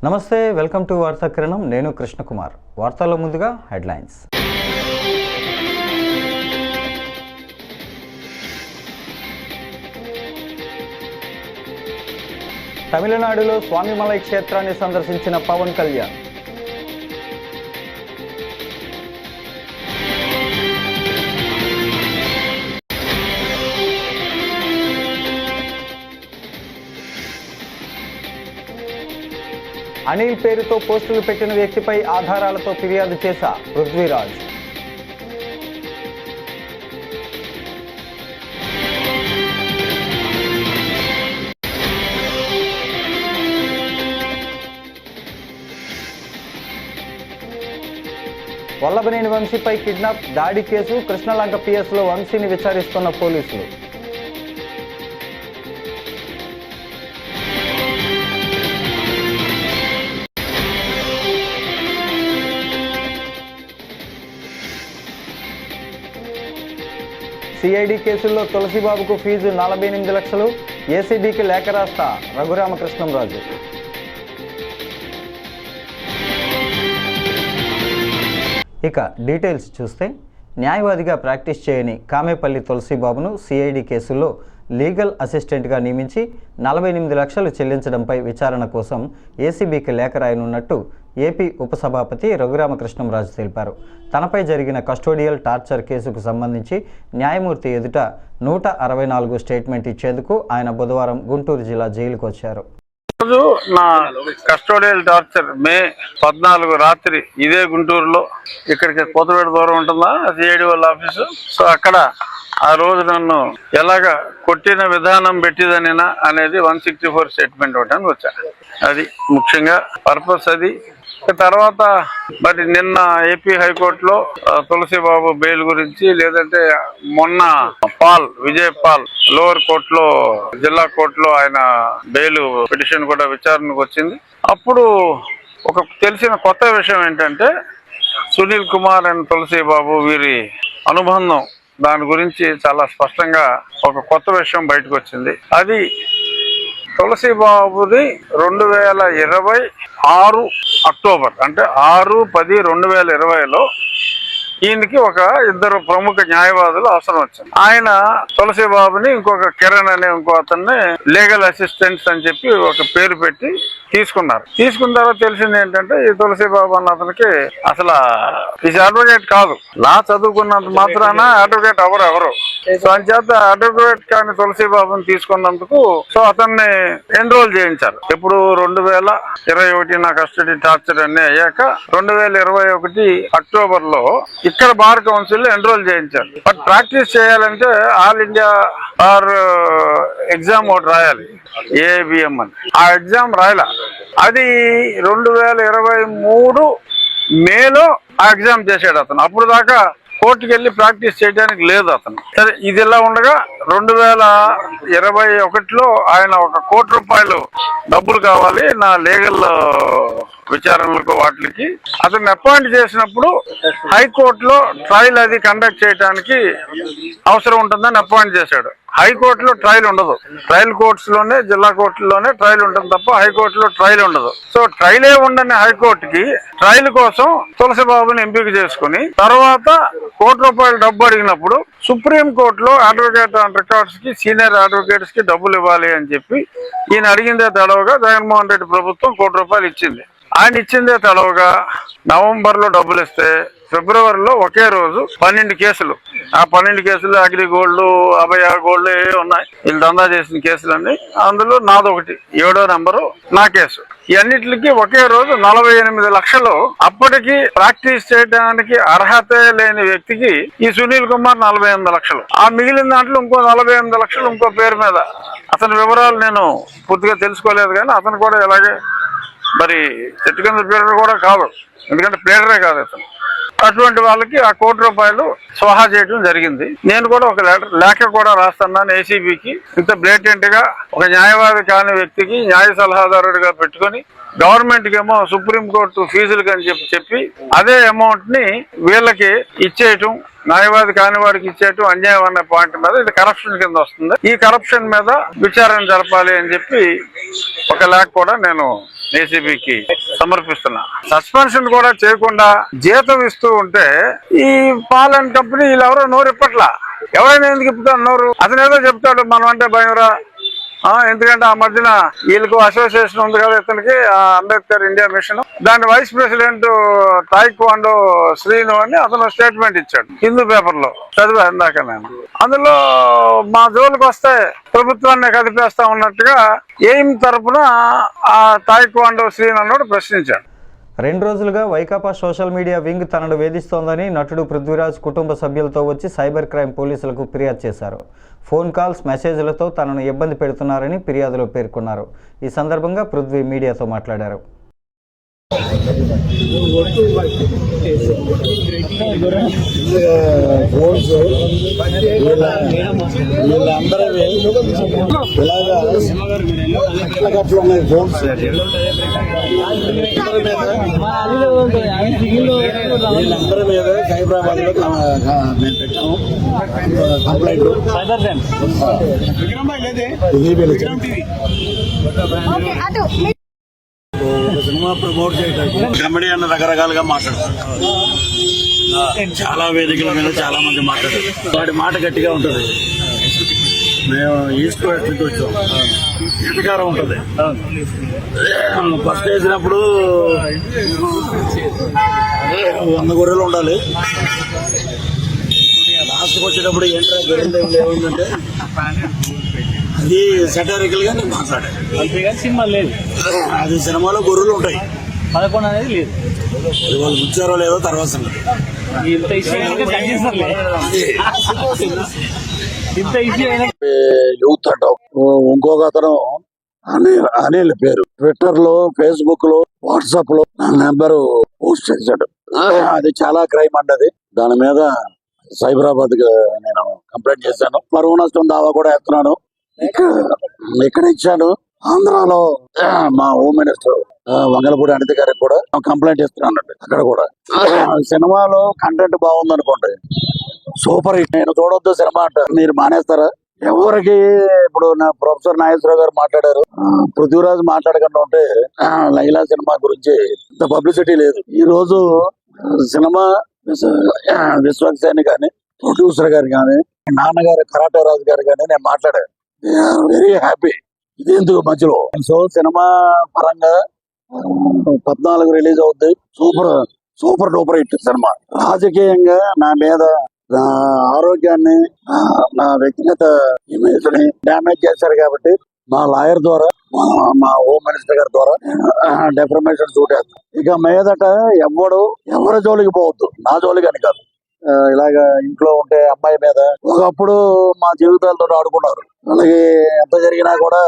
నమస్తే, welcome to వార్తా కిరణం. నేను కృష్ణకుమార్. వార్తల్లో ముందుగా హెడ్లైన్స్. తమిళనాడులో స్వామిమలై క్షేత్రాన్ని సందర్శించిన పవన్ కళ్యాణ్. అనిల్ పేరుతో పోస్టులు పెట్టిన వ్యక్తిపై ఆధారాలతో ఫిర్యాదు చేశా పృథ్వీరాజ్. వల్లభనేని వంశీపై కిడ్నాప్ దాడి కేసు కృష్ణలంక పిఎస్లో వంశీని విచారిస్తున్న పోలీసులు. సిఐడి కేసుల్లో తులసిబాబుకు ఫీజు 48 లక్షలు, ఏసీబీకి లేఖ రాస్తా రఘురామకృష్ణంరాజు. ఇక డీటెయిల్స్ చూస్తే, న్యాయవాదిగా ప్రాక్టీస్ చేయని కామేపల్లి తులసిబాబును సిఐడి కేసుల్లో లీగల్ అసిస్టెంట్గా నియమించి 48 లక్షలు చెల్లించడంపై విచారణ కోసం ఏసీబీకి లేఖ రాయనున్నట్టు ఏపీ ఉపసభాపతి రఘురామకృష్ణంరాజు తెలిపారు. తనపై జరిగిన కస్టోడియల్ టార్చర్ కేసుకు సంబంధించి న్యాయమూర్తి ఎదుట 164 స్టేట్మెంట్ ఇచ్చేందుకు ఆయన బుధవారం గుంటూరు జిల్లా జైలుకు వచ్చారు. నా కస్టోడియల్ టార్చర్ మే 14 రాత్రి ఇదే గుంటూరులో, ఇక్కడికి కొత్తపేట దూరం ఉంటుందా సిఐడి వాళ్ళ ఆఫీసు. సో అక్కడ ఆ రోజు నన్ను ఎలాగ కొట్టిన విధానం పెట్టిదనినా అనేది 164 స్టేట్మెంట్ ఇవ్వడానికి వచ్చా. అది ముఖ్యంగా పర్పస్ అది. తర్వాత మరి నిన్న ఏపీ హైకోర్టులో తులసిబాబు బెయిల్ గురించి, లేదంటే మొన్న విజయ్ పాల్ లోవర్ కోర్టులో, జిల్లా కోర్టులో ఆయన బెయిల్ పిటిషన్ కూడా విచారణకు వచ్చింది. అప్పుడు ఒక తెలిసిన కొత్త విషయం ఏంటంటే, సునీల్ కుమార్ అండ్ తులసిబాబు వీరి అనుబంధం, దాని గురించి చాలా స్పష్టంగా ఒక కొత్త విషయం బయటకు వచ్చింది. అది తులసిబాబుని 2026 అక్టోబర్, అంటే 6/10/2020లో ఈయనకి ఒక ఇద్దరు ప్రముఖ న్యాయవాదులు అవసరం వచ్చింది. ఆయన తులసిబాబుని ఇంకొక కిరణ్ అనే ఇంకో అతన్ని లీగల్ అసిస్టెంట్స్ అని చెప్పి ఒక పేరు పెట్టి తీసుకున్నారు. తీసుకున్న తర్వాత తెలిసింది ఏంటంటే, ఈ తులసిబాబు అన్న అతనికి అసలు ఈ అడ్వకేట్ కాదు, లా చదువుకున్నంత మాత్రాన అడ్వకేట్ ఎవరు. సో అంచేత అడ్వకేట్ కానీ తులసిబాబుని తీసుకున్నందుకు సో అతన్ని ఎన్రోల్ చేయించారు. ఇప్పుడు 2021 నా కస్టడీ టార్చర్ అన్ని అయ్యాక 2021 అక్టోబర్ లో ఇక్కడ బార్ కౌన్సిల్ ఎన్రోల్ చేయించారు. బట్ ప్రాక్టీస్ చేయాలంటే ఆల్ ఇండియా బార్ ఎగ్జామ్ ఒకటి రాయాలి, ఏబిఎం అని. ఆ ఎగ్జామ్ రాయాల. అది 2023 మేలో ఆ ఎగ్జామ్ చేశాడు అతను. అప్పుడు దాకా కోర్టుకి వెళ్ళి ప్రాక్టీస్ చేయడానికి లేదు అతను. సరే, ఇది ఇలా ఉండగా 2021లో ఆయన ₹1 కోటి డబ్బులు కావాలి నా లీగల్ విచారణలకు వాటికి. అతన్ని అపాయింట్ చేసినప్పుడు హైకోర్టులో ట్రయల్ అది కండక్ట్ చేయడానికి అవసరం ఉంటుందని అపాయింట్ చేశాడు. హైకోర్టులో ట్రయల్ ఉండదు. ట్రయల్ కోర్ట్స్ లోనే, జిల్లా కోర్టులోనే ట్రయల్ ఉంటుంది తప్ప హైకోర్టులో ట్రయల్ ఉండదు. సో ట్రయలే ఉండని హైకోర్టుకి ట్రయల్ కోసం తులసిబాబుని ఎంపిక చేసుకుని తర్వాత ₹1 కోటి డబ్బు అడిగినప్పుడు సుప్రీం కోర్టులో అడ్వకేట్ అండ్ రికార్డ్స్ కి, సీనియర్ అడ్వకేట్స్ కి డబ్బులు ఇవ్వాలి అని చెప్పి ఈయన అడిగిందే తడవగా జగన్మోహన్ రెడ్డి ప్రభుత్వం ₹1 ఇచ్చింది. ఆయన ఇచ్చిందే తడవగా నవంబర్లో డబ్బులు ఇస్తే ఫిబ్రవరిలో ఒకే రోజు 12 కేసులు. ఆ 12 కేసులు అగ్రిగోల్డ్, అభయ గోల్డ్ ఉన్నాయి, వీళ్ళు దందా చేసిన కేసులన్నీ. అందులో నాదొకటి, 7వ నెంబరు నా కేసు. ఈ అన్నిటికి ఒకే రోజు 48 లక్షలు. అప్పటికి ప్రాక్టీస్ చేయడానికి అర్హత లేని వ్యక్తికి ఈ సునీల్ కుమార్ 48 లక్షలు. ఆ మిగిలిన దాంట్లో ఇంకో 48 లక్షలు ఇంకో పేరు మీద. అతని వివరాలు నేను పూర్తిగా తెలుసుకోలేదు, కానీ అతను కూడా ఇలాగే మరి చెట్టు కింద ప్లేడర్ కూడా కాదు, ఎందుకంటే ప్లేడరే కాదు అతను. అటువంటి వాళ్ళకి ఆ ₹1 కోటి స్వాహా చేయడం జరిగింది. నేను కూడా ఒక లేఖ కూడా రాస్తున్నాను ఏసీబీకి. ఇంత బ్లేటెంట్ గా ఒక న్యాయవాది కాని వ్యక్తికి న్యాయ సలహాదారుడిగా పెట్టుకుని గవర్నమెంట్ కి ఏమో సుప్రీంకోర్టు ఫీజులు అని చెప్పి అదే అమౌంట్ ని వీళ్ళకి ఇచ్చేయటం, న్యాయవాది కాని వాడికి ఇచ్చేట్టు అన్యాయం అనే పాయింట్ మీద ఇది కరప్షన్ కింద వస్తుంది. ఈ కరప్షన్ మీద విచారణ జరపాలి అని చెప్పి ఒక లేఖ కూడా నేను ఏసీబీకి సమర్పిస్తున్నా. సస్పెన్షన్ కూడా చేయకుండా జీతం ఇస్తూ ఉంటే ఈ పాలన్ కంపెనీ వీళ్ళెవరో నోరిప్పట్లా. ఎవరైనా ఎందుకు ఇప్పుతాడు నోరు? అతను ఏదో చెప్తాడు మనం అంటే భయంరా. ఎందుకంటే ఆ మధ్యన వీళ్ళకు అసోసియేషన్ ఉంది కదా ఇతనికి, అంబేద్కర్ ఇండియా మిషన్, దాని వైస్ ప్రెసిడెంట్ తాయిక్వాండో శ్రీను అని అతను స్టేట్మెంట్ ఇచ్చాడు హిందూ పేపర్ లో, చదివా ఇందాక నేను. అందులో మా జోలికి వస్తే ప్రభుత్వాన్ని కదిపేస్తా ఉన్నట్టుగా ఎయిమ్ తరఫున ఆ తాయిక్వాండో శ్రీను అన్నోడు ప్రశ్నించాడు. 2 రోజులుగా వైకాపా సోషల్ మీడియా వింగ్ తనను వేధిస్తోందని నటుడు పృథ్వీరాజ్ కుటుంబ సభ్యులతో వచ్చి సైబర్ క్రైమ్ పోలీసులకు ఫిర్యాదు చేశారు. ఫోన్ కాల్స్, మెసేజ్లతో తనను ఇబ్బంది పెడుతున్నారని ఫిర్యాదులో పేర్కొన్నారు. ఈ సందర్భంగా పృథ్వీ మీడియాతో మాట్లాడారు. వీళ్ళందరి మీద సైబరాబాద్ లో మేము పెట్టాము కంప్లైంట్. సినిమా ప్రమోట్ చేయడానికి కమెడీ అన్న రకరకాలుగా మాట్లాడతారు. చాలా వేదికల మీద చాలా మంది మాట్లాడారు. వాడి మాట గట్టిగా ఉంటుంది. మేము ఈస్ట్ వెస్ట్ నుంచి వచ్చాం. అధికారం ఉంటుంది. ఫస్ట్ వేసినప్పుడు 100 గొర్రెలు ఉండాలి. లాస్ట్కి వచ్చేటప్పుడు ఏంట్రా గొర్రెలు ఏముందంటే అది సెటరికల్ గా నేను మాట్లాడాను. అంతేగాని సినిమా లేదు. అది సినిమాలో గొర్రెలు ఉంటాయి, 11 అనేది లేదు. అది వాళ్ళు ఇచ్చారో లేదో తర్వాత ఇంత ఇష్యూ యూత్ అంటావు. ఇంకొక అతను అనిల్ పేరు ట్విట్టర్ లో, ఫేస్బుక్ లో, వాట్సాప్ లో నా నెంబర్ పోస్ట్ చేశాడు. అది చాలా క్రైమ్ అండి. దాని మీద సైబరాబాద్ నేను కంప్లైంట్ చేశాను. పరువు నష్టం దావా కూడా వేస్తున్నాను. ఇక్కడ ఇచ్చాను. ఆంధ్రాలో మా హోమ్ మినిస్టర్ వంగలపూడి అనిత గారికి కూడా కంప్లైంట్ ఇస్తున్నాను. అక్కడ కూడా సినిమాలో కంటెంట్ బాగుంది అనుకోండి, సూపర్ హిట్. నేను చూడొద్దు సినిమా అంటారు, మీరు మానేస్తారా? ఎవరికి ఇప్పుడు నా ప్రొఫెసర్ నాగేశ్వరరావు గారు మాట్లాడారు, పృథ్వీరాజ్ మాట్లాడకుండా ఉంటే లైలా సినిమా గురించి ఇంత పబ్లిసిటీ లేదు. ఈ రోజు సినిమా విశ్వక్సేని గాని, ప్రొడ్యూసర్ గారు గాని, నాన్నగారు కరాటే రాజు గారు గాని నేను మాట్లాడాను. Very happy. ఇది ఎందుకు మధ్యలో. సో సినిమా పరంగా 14 రిలీజ్ అవుద్ది. Super duper hit cinema. రాజకీయంగా నా మీద, నా ఆరోగ్యాన్ని, నా వ్యక్తిగత ఇమేజ్ ని డ్యామేజ్ చేశారు కాబట్టి మా లాయర్ ద్వారా, మా హోమ్ మినిస్టర్ గారి ద్వారా డెఫర్మేషన్ సూట్ వేస్తాం. ఇక మీదట ఎవరి జోలికి పోవద్దు, నా జోలికి అని కాదు. ఇలాగా ఇంట్లో ఉంటే అమ్మాయి మీద ఒకప్పుడు మా జీవితాలతో ఆడుకున్నారు. అలాగే ఎంత జరిగినా కూడా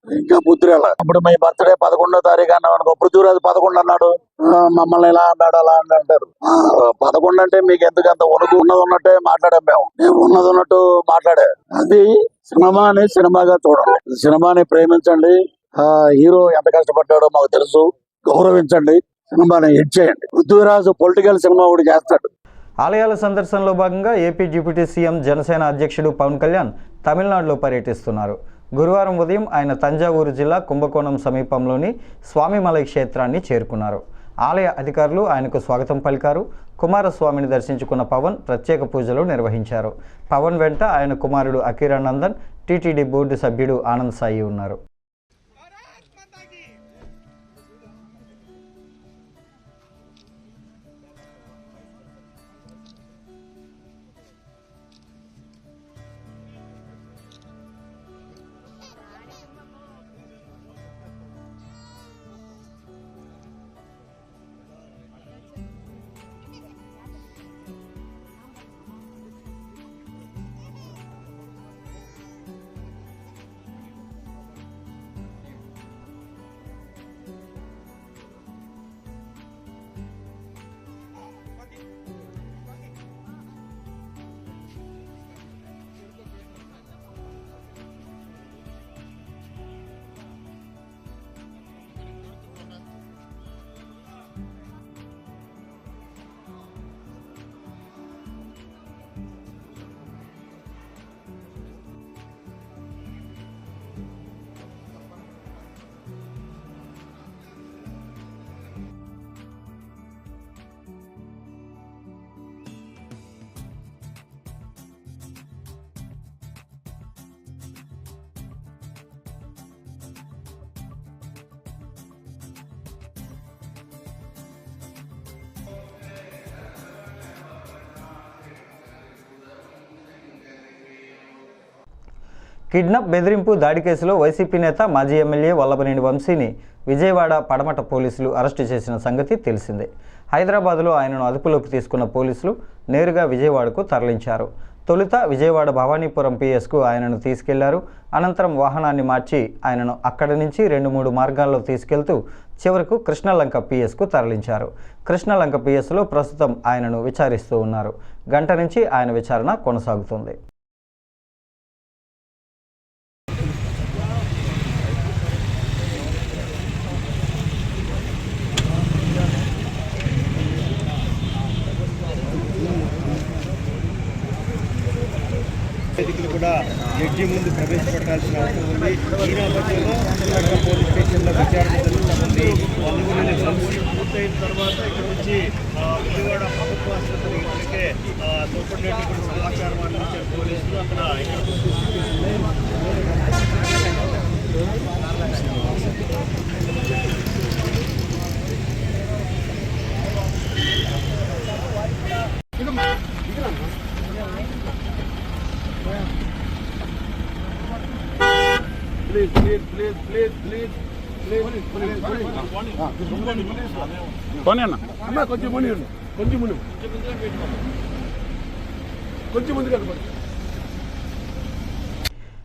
ఇంకా బుద్ధి అలా. ఇప్పుడు మీ బర్త్డే 11వ తారీఖు అన్నాం అనుకో, పృథ్వీరాజు 11 అన్నాడు, మమ్మల్ని ఇలా అన్నాడు అలా అంటారు. 11 అంటే మీకు ఎందుకు అంత ఉన్నది ఉన్నట్టే మాట్లాడాం. మేము ఉన్నది ఉన్నట్టు మాట్లాడే. అది సినిమాని సినిమాగా చూడండి, సినిమాని ప్రేమించండి. హీరో ఎంత కష్టపడ్డాడో మాకు తెలుసు, గౌరవించండి, సినిమాని హిట్ చేయండి. పృథ్వీరాజు పొలిటికల్ సినిమా కూడా చేస్తాడు. ఆలయాల సందర్శనలో భాగంగా ఏపీ డిప్యూటీ సీఎం జనసేన అధ్యక్షుడు పవన్ కళ్యాణ్ తమిళనాడులో పర్యటిస్తున్నారు. గురువారం ఉదయం ఆయన తంజావూరు జిల్లా కుంభకోణం సమీపంలోని స్వామిమలై క్షేత్రాన్ని చేరుకున్నారు. ఆలయ అధికారులు ఆయనకు స్వాగతం పలికారు. కుమారస్వామిని దర్శించుకున్న పవన్ ప్రత్యేక పూజలు నిర్వహించారు. పవన్ వెంట ఆయన కుమారుడు అకిరానందన్, టీటీడీ బోర్డు సభ్యుడు ఆనంద్ సాయి ఉన్నారు. కిడ్నాప్ బెదిరింపు దాడి కేసులో వైసీపీ నేత మాజీ ఎమ్మెల్యే వల్లభనేని వంశీని విజయవాడ పడమట పోలీసులు అరెస్టు చేసిన సంగతి తెలిసిందే. హైదరాబాద్లో ఆయనను అదుపులోకి తీసుకున్న పోలీసులు నేరుగా విజయవాడకు తరలించారు. తొలుత విజయవాడ భవానీపురం పిఎస్కు ఆయనను తీసుకెళ్లారు. అనంతరం వాహనాన్ని మార్చి ఆయనను అక్కడి నుంచి 2-3 మార్గాల్లో తీసుకెళ్తూ చివరకు కృష్ణలంక పిఎస్కు తరలించారు. కృష్ణలంక పిఎస్లో ప్రస్తుతం ఆయనను విచారిస్తూ ఉన్నారు. గంట నుంచి ఆయన విచారణ కొనసాగుతుంది. కూడా జడ్జి ముందు ప్రవేశపెట్టాల్సిన అవసరం ఉంది. ఈ నేపథ్యంలో పోలీస్ స్టేషన్లో విచారణ జరుగుతుంది. వల్లభనేని వంశీ పూర్తయిన తర్వాత ఇక్కడ నుంచి విజయవాడ ప్రభుత్వ ఆసుపత్రికి ఇప్పటికే తోపడినటువంటి సమాచారం అందించారు పోలీసులు. అక్కడ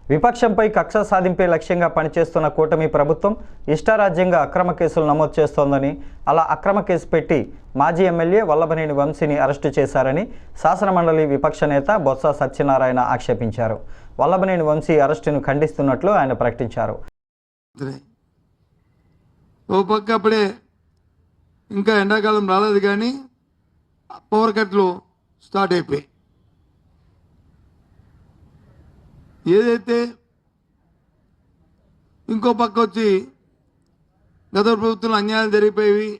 విపక్షంపై కక్ష సాధింపే లక్ష్యంగా పనిచేస్తున్న కూటమి ప్రభుత్వం ఇష్టారాజ్యంగా అక్రమ కేసులు నమోదు చేస్తోందని, అలా అక్రమ కేసు పెట్టి మాజీ ఎమ్మెల్యే వల్లభనేని వంశీని అరెస్టు చేశారని శాసనమండలి విపక్ష నేత బొత్స సత్యనారాయణ ఆక్షేపించారు. వల్లభనేని వంశీ అరెస్టును ఖండిస్తున్నట్లు ఆయన ప్రకటించారు. ఓ పక్క అప్పుడే ఇంకా ఎండాకాలం రాలేదు కానీ పవర్ కట్లు స్టార్ట్ అయిపోయాయి. ఏదైతే ఇంకో పక్క వచ్చి గత ప్రభుత్వంలో అన్యాయాలు జరిగిపోయేవి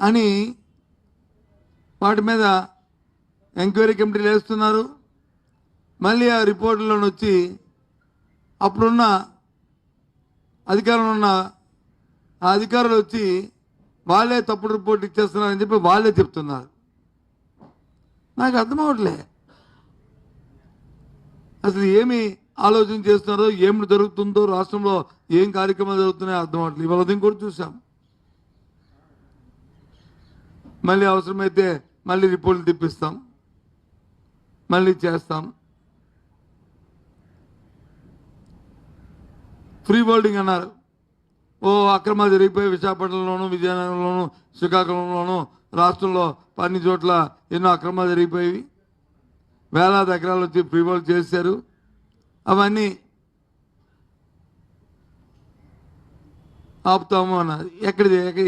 అని వాటి మీద ఎంక్వైరీ కమిటీలు వేస్తున్నారు. మళ్ళీ ఆ రిపోర్టులను వచ్చి అప్పుడున్న అధికారంలో ఉన్న ఆ అధికారులు వచ్చి వాళ్ళే తప్పుడు రిపోర్ట్ ఇచ్చేస్తున్నారని చెప్పి వాళ్ళే చెప్తున్నారు. నాకు అర్థం అవ్వట్లే అసలు ఏమి ఆలోచన చేస్తున్నారో, ఏమి జరుగుతుందో, రాష్ట్రంలో ఏం కార్యక్రమాలు జరుగుతున్నాయో అర్థం అవ్వట్లేదు. ఇవాళ ఉదయం కూడా చూసాం. మళ్ళీ అవసరమైతే మళ్ళీ రిపోర్ట్లు తెప్పిస్తాం, మళ్ళీ చేస్తాం. ఫ్రీ హోల్డింగ్ అన్నారు. ఓ అక్రమాలు జరిగిపోయి విశాఖపట్నంలోను, విజయనగరంలోను, శ్రీకాకుళంలోను, రాష్ట్రంలో అన్ని చోట్ల ఎన్నో అక్రమాలు జరిగిపోయి వేలాది ఎకరాలు వచ్చి ఫ్రీ హోల్డ్ చేశారు. అవన్నీ ఆపుతాము అన్నారు.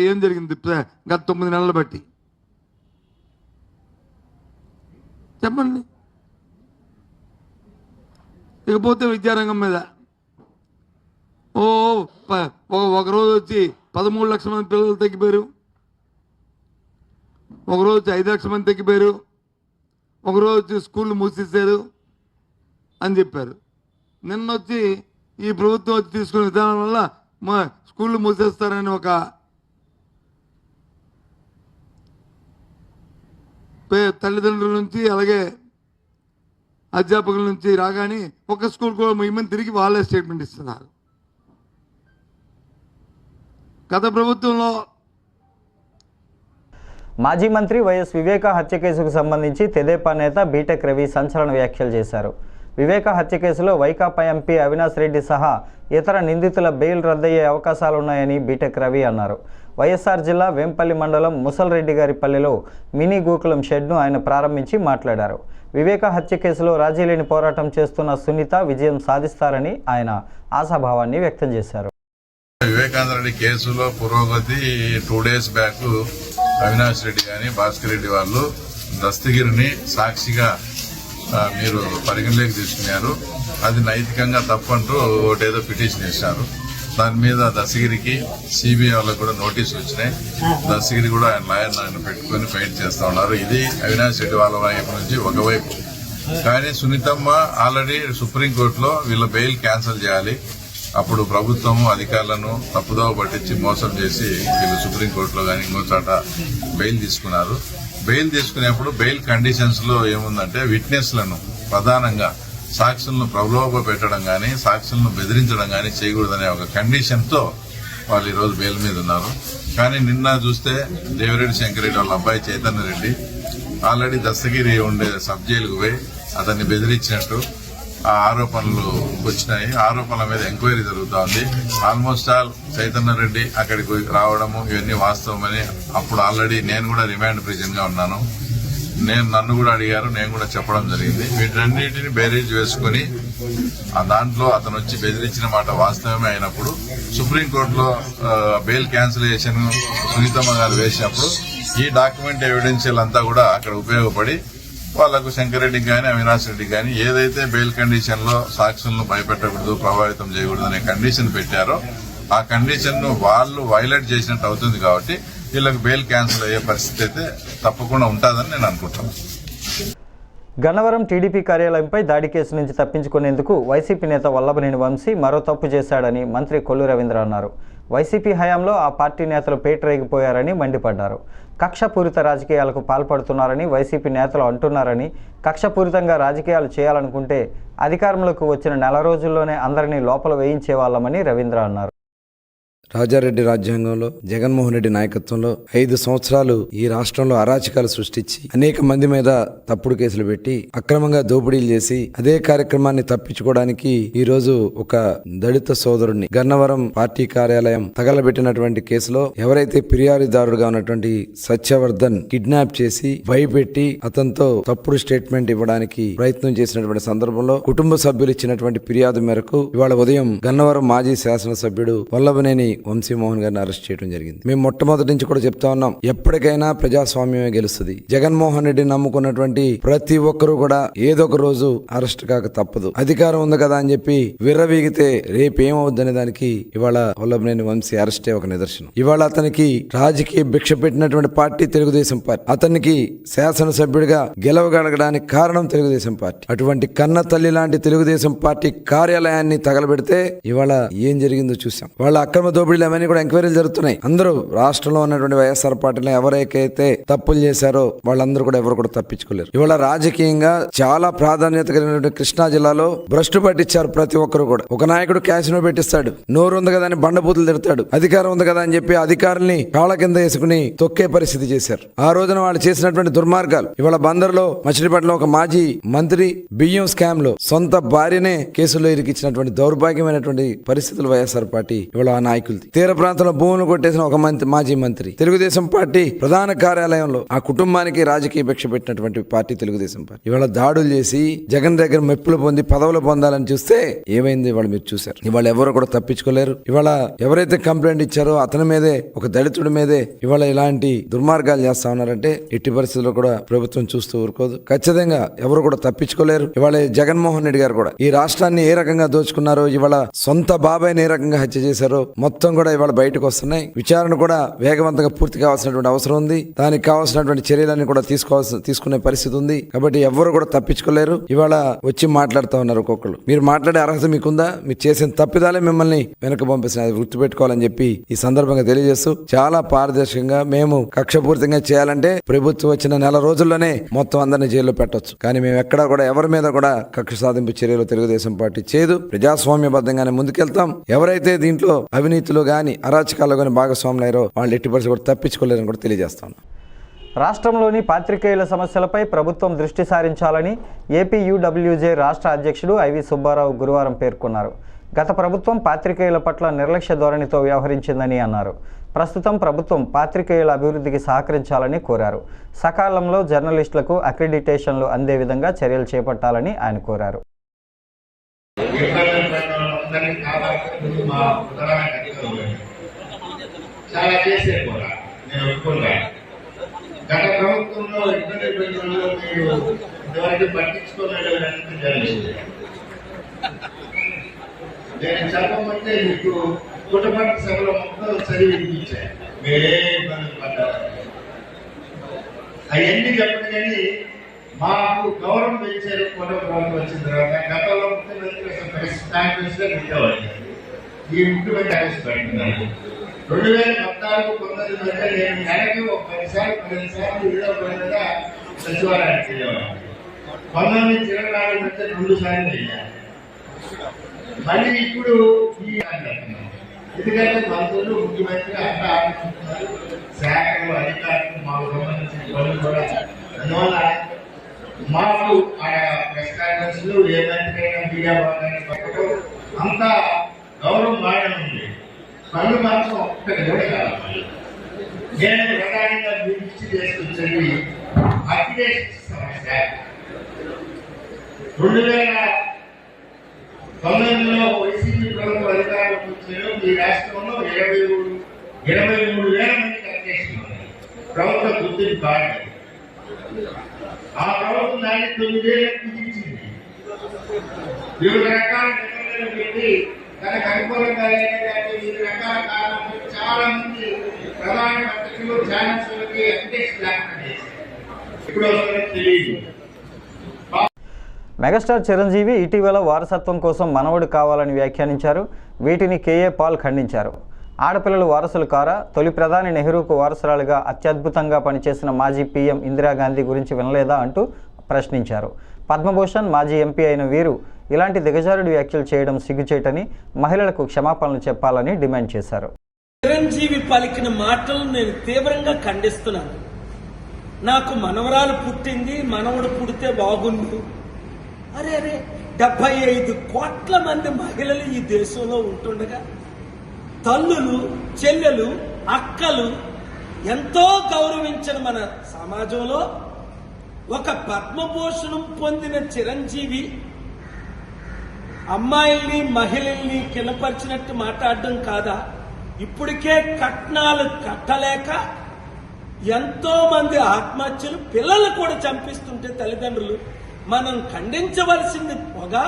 ఏం జరిగింది గత 9 నెలలు బట్టి చెప్పండి. ఇకపోతే విద్యారంగం మీద ఒకరోజు వచ్చి 13 లక్షల మంది పిల్లలు తగ్గిపోయారు, ఒకరోజు వచ్చి 5 లక్షల మంది తగ్గిపోయారు, ఒకరోజు వచ్చి స్కూళ్ళు మూసేశారు అని చెప్పారు. నిన్న వచ్చి ఈ ప్రభుత్వం వచ్చి తీసుకున్న విధానం వల్ల స్కూళ్ళు మూసేస్తారని ఒక తల్లిదండ్రుల నుంచి అలాగే అధ్యాపకుల నుంచి రాగానే ఒక స్కూల్ కూడా ముయ్యమని తిరిగి వాళ్ళే స్టేట్మెంట్ ఇస్తున్నారు. గత ప్రభుత్వంలో మాజీ మంత్రి వైఎస్ వివేక హత్య కేసుకు సంబంధించి తెదేపా నేత బీటెక్ రవి సంచలన వ్యాఖ్యలు చేశారు. వివేక హత్య కేసులో వైకాపా ఎంపీ అవినాష్ రెడ్డి సహా ఇతర నిందితుల బెయిల్ రద్దయ్యే అవకాశాలున్నాయని బీటెక్ రవి అన్నారు. వైఎస్ఆర్ జిల్లా వేంపల్లి మండలం ముసల్రెడ్డి గారి పల్లెలో మినీ గోకులం షెడ్ను ఆయన ప్రారంభించి మాట్లాడారు. వివేక హత్య కేసులో రాజీలేని పోరాటం చేస్తున్న సునీత విజయం సాధిస్తారని ఆయన ఆశాభావాన్ని వ్యక్తం చేశారు. వివేకానంద రెడ్డి కేసులో పురోగతి 2 days బ్యాక్ అవినాష్ రెడ్డి గాని భాస్కర్ రెడ్డి వాళ్ళు దస్తగిరిని సాక్షిగా మీరు పరిగణలోకి తీసుకున్నారు. అది నైతికంగా తప్పంటూ ఒకటేదో పిటిషన్ వేశారు. దాని మీద దస్తగిరికి సిబిఐ వాళ్ళకు కూడా నోటీసులు వచ్చినాయి. దస్తగిరి కూడా ఆయన లాయర్ పెట్టుకుని ఫైట్ చేస్తా ఉన్నారు. ఇది అవినాష్ రెడ్డి వాళ్ళ వైపు నుంచి ఒకవైపు. కానీ సునీతమ్మ ఆల్రెడీ సుప్రీంకోర్టులో వీళ్ళ బెయిల్ క్యాన్సిల్ చేయాలి, అప్పుడు ప్రభుత్వము అధికారులను తప్పుదోవ పట్టించి మోసం చేసి వీళ్ళు సుప్రీంకోర్టులో కానీ ఇంకో చోట బెయిల్ తీసుకున్నారు. బెయిల్ తీసుకునేప్పుడు బెయిల్ కండిషన్స్ లో ఏముందంటే విట్నెస్లను ప్రధానంగా సాక్షులను ప్రలోభ పెట్టడం కానీ సాక్షులను బెదిరించడం కానీ చేయకూడదనే ఒక కండిషన్తో వాళ్ళు ఈరోజు బెయిల్ మీద ఉన్నారు. కానీ నిన్న చూస్తే దేవిరెడ్డి శంకరెడ్డి వాళ్ళ అబ్బాయి చైతన్య రెడ్డి ఆల్రెడీ దస్తగిరి ఉండే సబ్ జైలుకు పోయి అతన్ని బెదిరించినట్టు ఆ ఆరోపణలు వచ్చినాయి. ఆరోపణల మీద ఎంక్వైరీ జరుగుతూ ఉంది. ఆల్మోస్ట్ ఆల్ చైతన్య రెడ్డి అక్కడికి రావడము ఇవన్నీ వాస్తవమని అప్పుడు ఆల్రెడీ నేను కూడా రిమాండ్ ప్రిజన్ గా ఉన్నాను. నన్ను కూడా అడిగారు, నేను కూడా చెప్పడం జరిగింది. వీటన్నిటిని బేరీజ్ వేసుకుని ఆ దాంట్లో అతను వచ్చి బెదిరించిన మాట వాస్తవమే అయినప్పుడు సుప్రీంకోర్టులో బెయిల్ క్యాన్సిలేషన్ సునీతమ్మ గారు వేసినప్పుడు ఈ డాక్యుమెంట్ ఎవిడెన్షియల్ అంతా కూడా అక్కడ ఉపయోగపడి వాళ్లకు శంకరెడ్డికి కానీ అవినాష్ రెడ్డికి కానీ ఏదైతే బెయిల్ కండిషన్ లో సాక్షులను భయపెట్టకూడదు, ప్రభావితం చేయకూడదు అనే కండిషన్ పెట్టారో ఆ కండిషన్ ను వాళ్ళు వైలేట్ చేసినట్టు అవుతుంది. కాబట్టి వీళ్ళకి బెయిల్ క్యాన్సిల్ అయ్యే పరిస్థితి అయితే తప్పకుండా ఉంటుందని నేను అనుకుంటున్నాను. గన్నవరం టీడీపీ కార్యాలయంపై దాడి కేసు నుంచి తప్పించుకునేందుకు వైసీపీ నేత వల్లభనేని వంశీ మరో తప్పు చేశాడని మంత్రి కొల్లు రవీంద్ర అన్నారు. వైసీపీ హయాంలో ఆ పార్టీ నేతలు పేటరేగిపోయారని మండిపడ్డారు. కక్షపూరిత రాజకీయాలకు పాల్పడుతున్నారని వైసీపీ నేతలు అంటున్నారని, కక్షపూరితంగా రాజకీయాలు చేయాలనుకుంటే అధికారంలోకి వచ్చిన నెల రోజుల్లోనే అందరినీ లోపల వేయించేవాళ్లమని రవీంద్ర అన్నారు. రాజారెడ్డి రాజ్యాంగంలో జగన్మోహన్ రెడ్డి నాయకత్వంలో 5 సంవత్సరాలు ఈ రాష్ట్రంలో అరాచకాలు సృష్టించి అనేక మంది మీద తప్పుడు కేసులు పెట్టి అక్రమంగా దోపిడీలు చేసి అదే కార్యక్రమాన్ని తప్పించుకోవడానికి ఈ రోజు ఒక దళిత సోదరుడిని గన్నవరం పార్టీ కార్యాలయం తగలబెట్టినటువంటి కేసులో ఎవరైతే ఫిర్యాదుదారుడుగా ఉన్నటువంటి సత్యవర్ధన్ కిడ్నాప్ చేసి భయపెట్టి అతనితో తప్పుడు స్టేట్మెంట్ ఇవ్వడానికి ప్రయత్నం చేసినటువంటి సందర్భంలో కుటుంబ సభ్యులు ఇచ్చినటువంటి ఫిర్యాదు మేరకు ఇవాళ ఉదయం గన్నవరం మాజీ శాసనసభ్యుడు వల్లభనేని వంశీమోహన్ గారిని అరెస్ట్ చేయడం జరిగింది. మేము మొట్టమొదటి నుంచి కూడా చెప్తా ఉన్నాం, ఎప్పటికైనా ప్రజాస్వామ్యమే గెలుస్తుంది. జగన్మోహన్ రెడ్డిని నమ్ముకున్నటువంటి ప్రతి ఒక్కరూ కూడా ఏదో ఒక రోజు అరెస్ట్ కాక తప్పదు. అధికారం ఉంది కదా అని చెప్పి విర్రవీగితే రేపేమవుద్దనే దానికి ఇవాళ వల్లభనేని వంశీ అరెస్టే ఒక నిదర్శనం. ఇవాళ అతనికి రాజకీయ భిక్ష పెట్టినటువంటి పార్టీ తెలుగుదేశం పార్టీ. అతనికి శాసనసభ్యుడిగా గెలవగలగడానికి కారణం తెలుగుదేశం పార్టీ. అటువంటి కన్న తల్లి లాంటి తెలుగుదేశం పార్టీ కార్యాలయాన్ని తగలబెడితే ఇవాళ ఏం జరిగిందో చూసాం. వాళ్ళ అక్రమ దోపిడీలు అవన్నీ కూడా ఎంక్వైరీలు జరుగుతున్నాయి. అందరూ రాష్ట్రంలో ఉన్నటువంటి వైఎస్ఆర్ పార్టీలో ఎవరైతే తప్పులు చేశారో వాళ్ళందరూ కూడా ఎవరు కూడా తప్పించుకోలేరు. ఇవాళ రాజకీయంగా చాలా ప్రాధాన్యత కలిగినటువంటి కృష్ణా జిల్లాలో భ్రష్టు పట్టించారు ప్రతి ఒక్కరు కూడా. ఒక నాయకుడు క్యాసినో పెట్టిస్తాడు, నోరు ఉంది కదా అని బండబూతులు తిడతాడు, అధికారం ఉంది కదా అని చెప్పి అధికారుల్ని కాళ్ళ కింద వేసుకుని తొక్కే పరిస్థితి చేశారు. ఆ రోజున వాళ్ళు చేసినటువంటి దుర్మార్గాలు. ఇవాళ బందర్లో మచిలీపట్నంలో ఒక మాజీ మంత్రి బియ్యం స్కామ్ లో సొంత భార్యనే కేసుల్లో ఇరికిచ్చినటువంటి దౌర్భాగ్యమైనటువంటి పరిస్థితులు వైఎస్ఆర్ పార్టీ ఇవాళ ఆ నాయకులు. తీర ప్రాంతంలో భూములు కొట్టేసిన ఒక మాజీ మంత్రి. తెలుగుదేశం పార్టీ ప్రధాన కార్యాలయంలో ఆ కుటుంబానికి రాజకీయ భిక్ష పెట్టినటువంటి పార్టీ తెలుగుదేశం పార్టీ. ఇవాళ దాడులు చేసి జగన్ దగ్గర మెప్పులు పొంది పదవులు పొందాలని చూస్తే ఏమైంది ఇవాళ మీరు చూశారు. ఇవాళ ఎవరు కూడా తప్పించుకోలేరు. ఇవాళ ఎవరైతే కంప్లైంట్ ఇచ్చారో అతని మీదే, ఒక దళితుడి మీదే ఇవాళ ఇలాంటి దుర్మార్గాలు చేస్తా ఉన్నారంటే ఎట్టి పరిస్థితుల్లో కూడా ప్రభుత్వం చూస్తూ ఊరుకోదు. ఖచ్చితంగా ఎవరు కూడా తప్పించుకోలేరు. ఇవాళ జగన్మోహన్ రెడ్డి గారు కూడా ఈ రాష్ట్రాన్ని ఏ రకంగా దోచుకున్నారో, ఇవాళ సొంత బాబాయ్ని ఏ రకంగా హత్య చేశారో మొత్తం కూడా ఇవాళ బయటకు వస్తున్నాయి. విచారణ కూడా వేగవంతంగా పూర్తి కావాల్సినటువంటి అవసరం ఉంది. దానికి కావాల్సినటువంటి చర్యలన్నీ కూడా తీసుకునే పరిస్థితి ఉంది. కాబట్టి ఎవరు కూడా తప్పించుకోలేరు. ఇవాళ వచ్చి మాట్లాడుతూ ఉన్నారు ఒక్కొక్కరు. మీరు మాట్లాడే అర్హత మీకుందా? మీరు చేసిన తప్పిదాలే మిమ్మల్ని వెనక పంపిస్తున్న గుర్తుపెట్టుకోవాలని చెప్పి ఈ సందర్భంగా తెలియజేస్తూ, చాలా పారదర్శకంగా మేము కక్షపూరితంగా చేయాలంటే ప్రభుత్వం వచ్చిన నెల రోజుల్లోనే మొత్తం అందరినీ జైల్లో పెట్టొచ్చు. కానీ మేము ఎక్కడా కూడా ఎవరి మీద కూడా కక్ష సాధింపు చర్యలు తెలుగుదేశం పార్టీ చేయదు. ప్రజాస్వామ్యబద్ధంగానే ముందుకెళ్తాం. ఎవరైతే దీంట్లో అవినీతిలో గాని అరాచకాల్లో గాని భాగస్వాములు అయ్యారో వాళ్ళు ఎట్టి పరిస్థితి కూడా తప్పించుకోలేరని కూడా తెలియజేస్తాను. రాష్ట్రంలోని పాత్రికేయుల సమస్యలపై ప్రభుత్వం దృష్టి సారించాలని ఏపీయూడబ్ల్యూజే రాష్ట్ర అధ్యక్షుడు ఐవి సుబ్బారావు గురువారం పేర్కొన్నారు. గత ప్రభుత్వం పాత్రికేయుల పట్ల నిర్లక్ష్య ధోరణితో వ్యవహరించిందని అన్నారు. ప్రస్తుతం ప్రభుత్వం పాత్రికేయుల అభివృద్ధికి సహకరించాలని కోరారు. సకాలంలో జర్నలిస్టులకు అక్రిడిటేషన్లు అందే విధంగా చర్యలు చేపట్టాలని ఆయన కోరారు. చాలా చేశారు కూడా, నేను ఒప్పుకున్నాను. గత ప్రభుత్వంలో ఇబ్బంది పెట్టడంలో మీరు ఇంతవరకు పట్టించుకోలేదని జరిగింది. నేను చదవమంటే మీకు కుటుంబ సభలో మొత్తం చదివి వినిపించాను. మీరే ఇబ్బంది పడ్డారు అవన్నీ చెప్పండి. కానీ మాకు గౌరవం పెంచారు కుటుంబ ప్రభుత్వం వచ్చిన తర్వాత. గతంలో ముఖ్యమంత్రి పెట్టేవాళ్ళు, ఈ ముఖ్యమంత్రి ఆవిష్కరించారు. 2014 కొందరి మధ్య నేను నెలకి ఒక 10 సార్లు 15 సార్లు వీడియో పైన సచివాలయానికి వెళ్ళేవాడిని. 1924 మధ్య 2 సార్లు అయ్యారు. మళ్ళీ ఇప్పుడు ఈ ఎందుకంటే మంత్రులు ముఖ్యమంత్రి అంతా ఆలోచిస్తున్నారు, శాఖలు అధికారులు మాకు సంబంధించిన పనులు కూడా. అందువల్ల మాకు ప్రెస్ కాన్ఫరెన్స్ లో ఏ మంత్రైనా మీడియా భాగాన్ని పక్కడం అంతా గౌరవం బాగానే ఉంది. పనులు మాత్రం ఒక్కటి కూడా కావాలి. నేను ప్రధానంగా దృష్టి చేసుకొచ్చేది అక్రిడేషన్ సమస్య. 2009లో వైసీపీ ప్రభుత్వ అధికారులకు వచ్చారు. ఈ రాష్ట్రంలో 23,000 మందికి అక్రిడేషన్ ఉన్నాయి. ప్రభుత్వ గుర్తింపు కార్డు. ఆ ప్రభుత్వం దాన్ని 9,000 కుదించింది. వివిధ రకాల నిబంధనలు పెట్టి తనకు అనుకూలంగా వివిధ రకాల కారణాలు చాలా మంది ప్రధాన పత్రికలు ఛానల్స్లకి అప్డేట్స్ లేకుండా చేశారు. ఇప్పుడు తెలియదు. మెగాస్టార్ చిరంజీవి ఇటీవల వారసత్వం కోసం మనవడు కావాలని వ్యాఖ్యానించారు. వీటిని కేఏ పాల్ ఖండించారు. ఆడపిల్లలు వారసులు కారా? తొలి ప్రధాని నెహ్రూకు వారసురాలుగా అత్యద్భుతంగా పనిచేసిన మాజీ పీఎం ఇందిరాగాంధీ గురించి వినలేదా అంటూ ప్రశ్నించారు. పద్మభూషణ్ మాజీ ఎంపీ అయిన వీరు ఇలాంటి దిగజారుడు వ్యాఖ్యలు చేయడం సిగ్గుచేటని, మహిళలకు క్షమాపణలు చెప్పాలని డిమాండ్ చేశారు. చిరంజీవి పలికిన మాటలు నేను తీవ్రంగా ఖండిస్తున్నాను. నాకు మనవరాలు పుట్టింది, మనవడు పుడితే బాగుండు. అరే 75 కోట్ల మంది మహిళలు ఈ దేశంలో ఉంటుండగా తల్లులు, చెల్లెలు, అక్కలు ఎంతో గౌరవించిన మన సమాజంలో ఒక పద్మభూషణం పొందిన చిరంజీవి అమ్మాయిల్ని, మహిళల్ని కిందపరిచినట్టు మాట్లాడడం కాదా? ఇప్పటికే కట్నాలు కట్టలేక ఎంతో మంది ఆత్మహత్యలు, పిల్లలు కూడా చంపిస్తుంటే తల్లిదండ్రులు మనం ఖండించవలసింది పొగా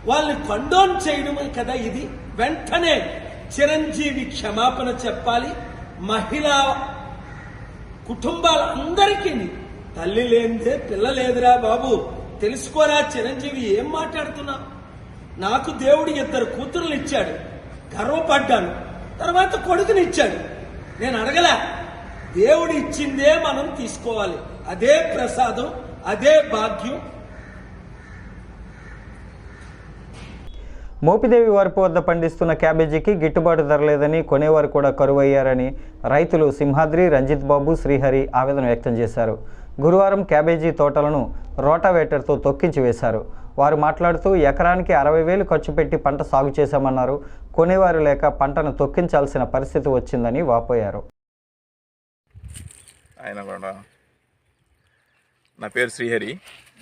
వాళ్ళని కండోన్ చేయడమే కదా ఇది. వెంటనే చిరంజీవి క్షమాపణ చెప్పాలి. మహిళా కుటుంబాలందరికీ తల్లి లేనిదే పిల్ల లేదురా బాబు, తెలుసుకోరా చిరంజీవి ఏం మాట్లాడుతున్నా? నాకు దేవుడు 2 కూతుర్లు ఇచ్చాడు, గర్వపడ్డాను. తర్వాత కొడుకుని ఇచ్చాడు. నేను అడగలే, దేవుడు ఇచ్చిందే మనం తీసుకోవాలి. అదే ప్రసాదం, అదే భాగ్యం. మోపిదేవి వారిపు వద్ద పండిస్తున్న క్యాబేజీకి గిట్టుబాటు ధర లేదని, కొనేవారు కూడా కరువయ్యారని రైతులు సింహాద్రి, రంజిత్ బాబు, శ్రీహరి ఆవేదన వ్యక్తం చేశారు. గురువారం క్యాబేజీ తోటలను రోటావేటర్తో తొక్కించి వేశారు. వారు మాట్లాడుతూ ఎకరానికి 60,000 ఖర్చు పెట్టి పంట సాగు చేశామన్నారు. కొనేవారు లేక పంటను తొక్కించాల్సిన పరిస్థితి వచ్చిందని వాపోయారు. ఆయన కూడా నా పేరు శ్రీహరి,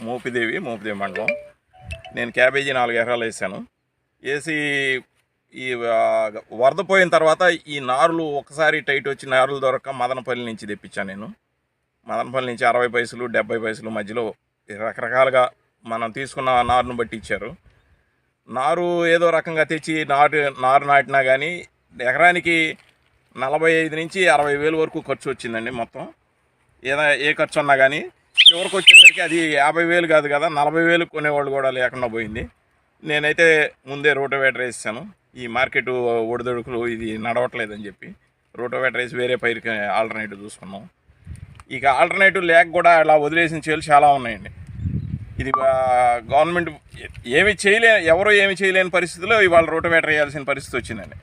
మోపిదేవి మండలం. నేను క్యాబేజీ 4 ఎకరాలు వేసాను. వేసి ఈ వరద పోయిన తర్వాత ఈ నారులు ఒకసారి టైట్ వచ్చి నారులు దొరక్క మదనపల్లి నుంచి తెప్పించాను. నేను మదనపల్లి నుంచి 60 పైసలు 70 పైసలు మధ్యలో రకరకాలుగా మనం తీసుకున్న నారును బట్టి ఇచ్చారు. నారు ఏదో రకంగా తెచ్చి నారు నాటినా కానీ ఎకరానికి 45 నుంచి 60,000 వరకు ఖర్చు వచ్చిందండి. మొత్తం ఏ ఖర్చు ఉన్నా కానీ చివరికి వచ్చేసరికి అది 50,000 కాదు కదా, 40,000 కొనేవాళ్ళు కూడా లేకుండా పోయింది. నేనైతే ముందే రోటోవేటర్ వేసాను. ఈ మార్కెట్ ఒడిదొడుకులు ఇది నడవట్లేదని చెప్పి రోటోవేటర్ వేసి వేరే పైరుకి ఆల్టర్నేటివ్ చూసుకున్నాం. ఇక ఆల్టర్నేటివ్ లేక కూడా అలా వదిలేసిన చేలు చాలా ఉన్నాయండి. ఇది గవర్నమెంట్ ఎవరు ఏమి చేయలేని పరిస్థితిలో ఇవాళ రోటోవేటర్ వేయాల్సిన పరిస్థితి వచ్చిందండి.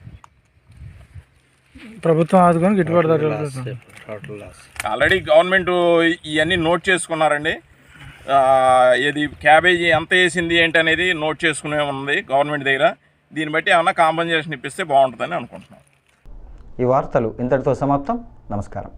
ప్రభుత్వం ఆదుకొని గిట్టుబాటు ధర ఆల్రెడీ గవర్నమెంట్ ఇవన్నీ నోట్ చేసుకున్నారండి. ఇది క్యాబేజీ ఎంత వేసింది ఏంటి అనేది నోట్ చేసుకునే ఉంది గవర్నమెంట్ దగ్గర. దీన్ని బట్టి ఏమన్నా కాంపన్సేషన్ ఇప్పిస్తే బాగుంటుందని అనుకుంటున్నాం. ఈ వార్తలు ఇంతటితో సమాప్తం. నమస్కారం.